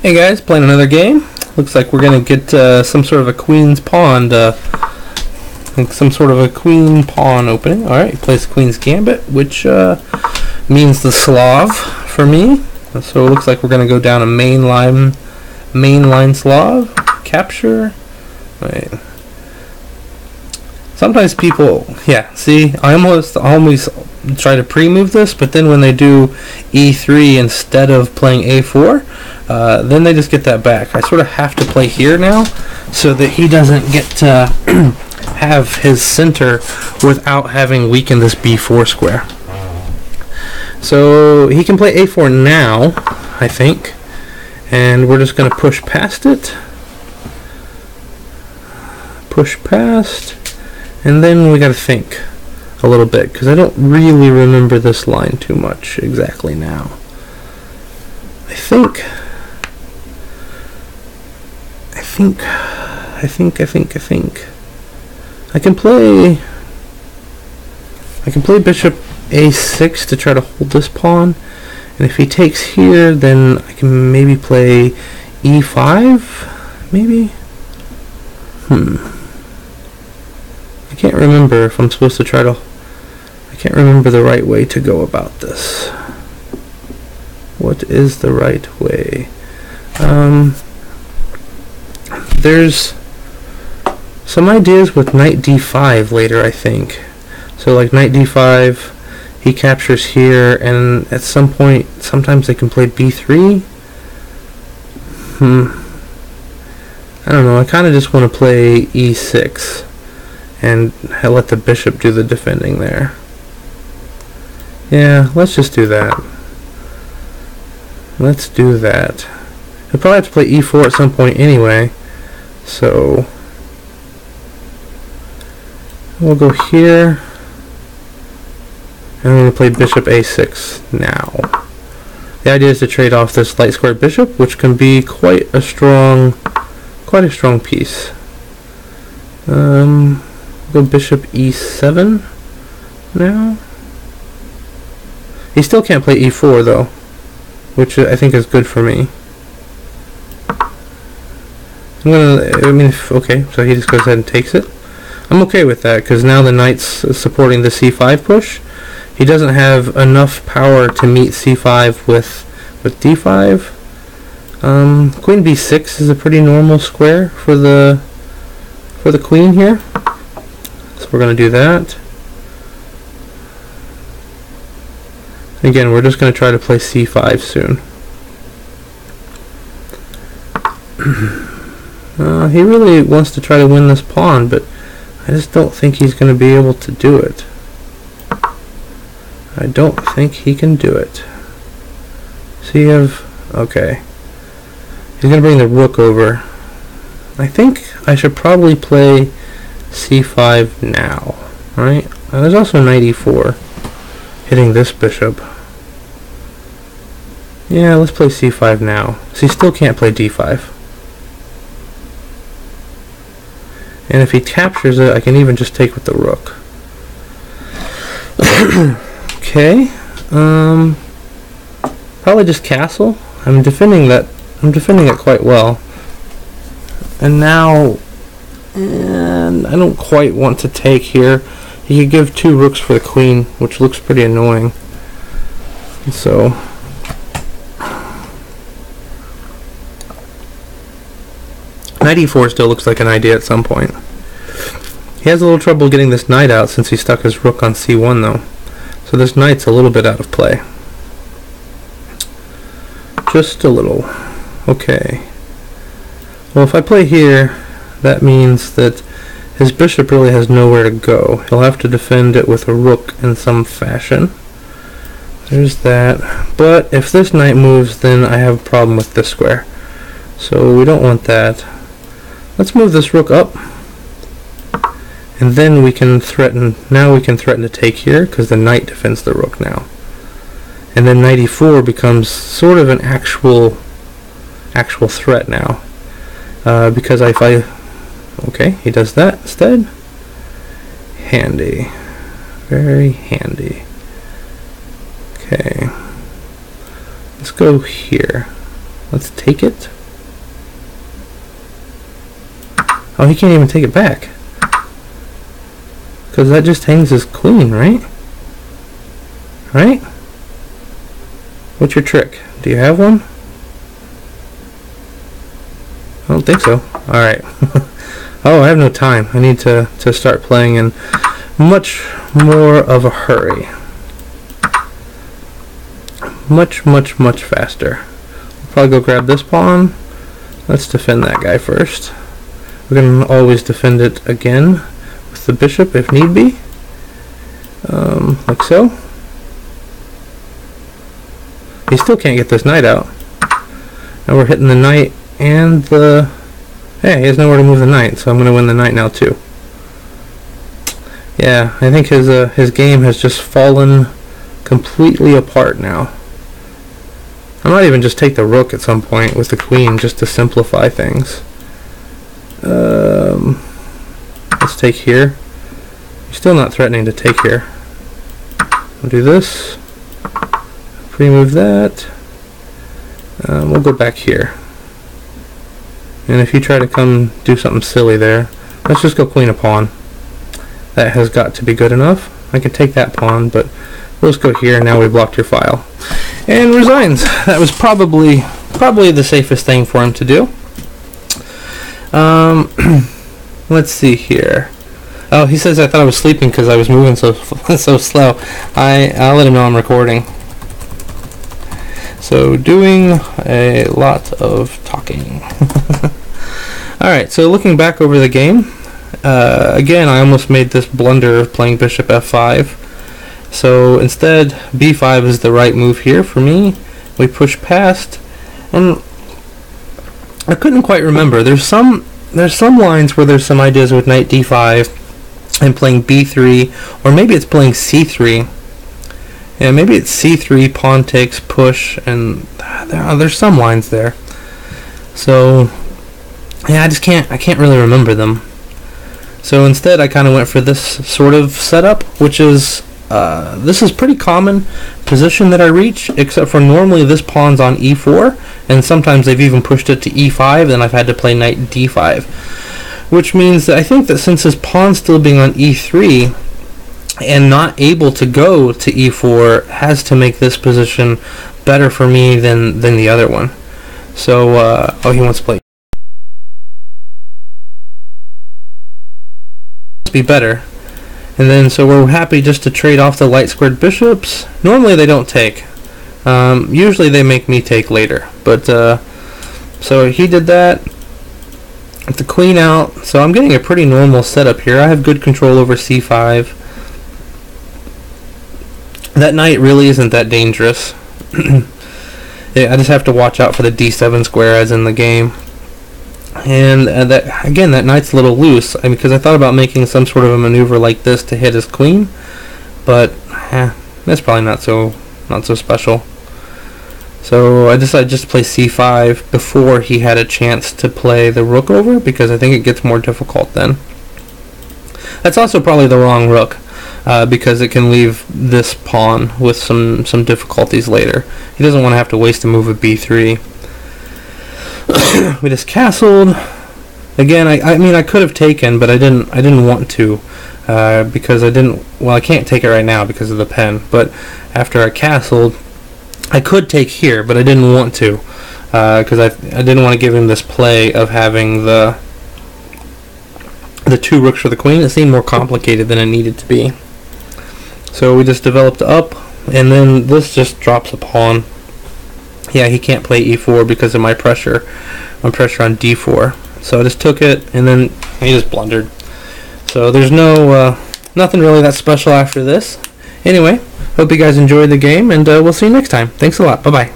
Hey guys, playing another game. Looks like we're gonna get some sort of a queen's pawn, like some sort of a queen pawn opening. All right, he plays queen's gambit, which means the Slav for me. So it looks like we're gonna go down a main line Slav capture. Right. Sometimes people, yeah. See, I always try to pre-move this, but then when they do e3 instead of playing a4. Then they just get that back. I sort of have to play here now so that he doesn't get to have his center without having weakened this b4 square. So he can play a4 now, I think, and we're just going to push past it. Push past, and then we got to think a little bit because I don't really remember this line too much exactly now. I think I can play bishop a6 to try to hold this pawn, and if he takes here, then I can maybe play e5, maybe. I can't remember if I'm supposed to try to. I can't remember the right way to go about this. What is the right way? There's some ideas with knight d5 later, I think. So like knight d5, he captures here, and at some point, sometimes they can play b3. I don't know, I kind of just want to play e6 and let the bishop do the defending there. Yeah, let's just do that. Let's do that. He'll probably have to play e4 at some point anyway. So we'll go here, and I'm going to play bishop a6 now. The idea is to trade off this light square bishop, which can be quite a strong piece. Go bishop e7 now. He still can't play e4 though, which I think is good for me. Okay, so he just goes ahead and takes it. I'm okay with that, because now the knight's supporting the c5 push. He doesn't have enough power to meet c5 with d5. Queen b6 is a pretty normal square for the queen here. So we're going to do that. Again, we're just going to try to play c5 soon. He really wants to try to win this pawn, but I just don't think he's going to be able to do it. I don't think he can do it. So you have... okay. He's going to bring the rook over. I think I should probably play c5 now, right? There's also knight e4 hitting this bishop. Yeah, let's play c5 now. So he still can't play d5. And if he captures it, I can even just take with the rook. Okay. Probably just castle. I'm defending it quite well. And now, I don't quite want to take here. He could give two rooks for the queen, which looks pretty annoying. So knight e4 still looks like an idea at some point. He has a little trouble getting this knight out since he stuck his rook on c1 though. So this knight's a little bit out of play. Just a little. Okay. Well, if I play here, that means that his bishop really has nowhere to go. He'll have to defend it with a rook in some fashion. There's that. But if this knight moves, then I have a problem with this square. So we don't want that. Let's move this rook up, and then we can threaten. Now we can threaten to take here because the knight defends the rook now, and then knight e4 becomes sort of an actual threat now, because if I okay, he does that instead. Handy, very handy. Okay, let's go here. Let's take it. Oh, he can't even take it back. Because that just hangs his queen, right? Right? What's your trick? Do you have one? I don't think so. Alright. Oh, I have no time. I need to start playing in much more of a hurry. Much faster. We'll probably go grab this pawn. Let's defend that guy first. We're going to always defend it again with the bishop if need be. Like so. He still can't get this knight out. Now we're hitting the knight and the... Hey, he has nowhere to move the knight, so I'm going to win the knight now too. Yeah, I think his game has just fallen completely apart now. I might even just take the rook at some point with the queen just to simplify things. Let's take here. He's still not threatening to take here. We'll do this. Pre-move that. We'll go back here. And if you try to come do something silly there, let's just go queen a pawn. That has got to be good enough. I can take that pawn, but we'll just go here. Now we blocked your file. And resigns. That was probably the safest thing for him to do. Let's see here. Oh, he says I thought I was sleeping because I was moving so slow. I'll let him know I'm recording. So doing a lot of talking. Alright, so looking back over the game, again I almost made this blunder of playing bishop f5. So instead b5 is the right move here for me. We push past, and I couldn't quite remember. There's some lines where there's some ideas with knight d5 and playing b3, or maybe it's playing c3. Yeah, maybe it's c3, pawn takes, push, and there's some lines there. So yeah, I can't really remember them. So instead I kind of went for this sort of setup, which is this is pretty common position that I reach, except for normally this pawn's on e4, and sometimes they've even pushed it to e5, and I've had to play knight d5, which means that I think that since this pawn's still being on e3 and not able to go to e4, has to make this position better for me than the other one. So oh, he wants to play. Be better. And then so we're happy just to trade off the light squared bishops. Normally they don't take. Usually they make me take later. But so he did that. With the queen out. So I'm getting a pretty normal setup here. I have good control over c5. That knight really isn't that dangerous. Yeah, I just have to watch out for the d7 square as in the game. And that again, that knight's a little loose. I mean, because I thought about making some sort of a maneuver like this to hit his queen, but that's probably not so special. So I decided just to play c5 before he had a chance to play the rook over, because I think it gets more difficult then. That's also probably the wrong rook, because it can leave this pawn with some difficulties later. He doesn't want to have to waste a move of b3. We just castled. Again, I mean I could have taken, but I didn't want to, because I can't take it right now because of the pen, but after I castled I could take here, but I didn't want to, because I didn't want to give him this play of having the two rooks for the queen. It seemed more complicated than it needed to be. So we just developed up, and then this just drops a pawn. Yeah, he can't play e4 because of my pressure on d4. So I just took it, and then he just blundered. So there's nothing really that special after this. Anyway, hope you guys enjoyed the game, and we'll see you next time. Thanks a lot. Bye-bye.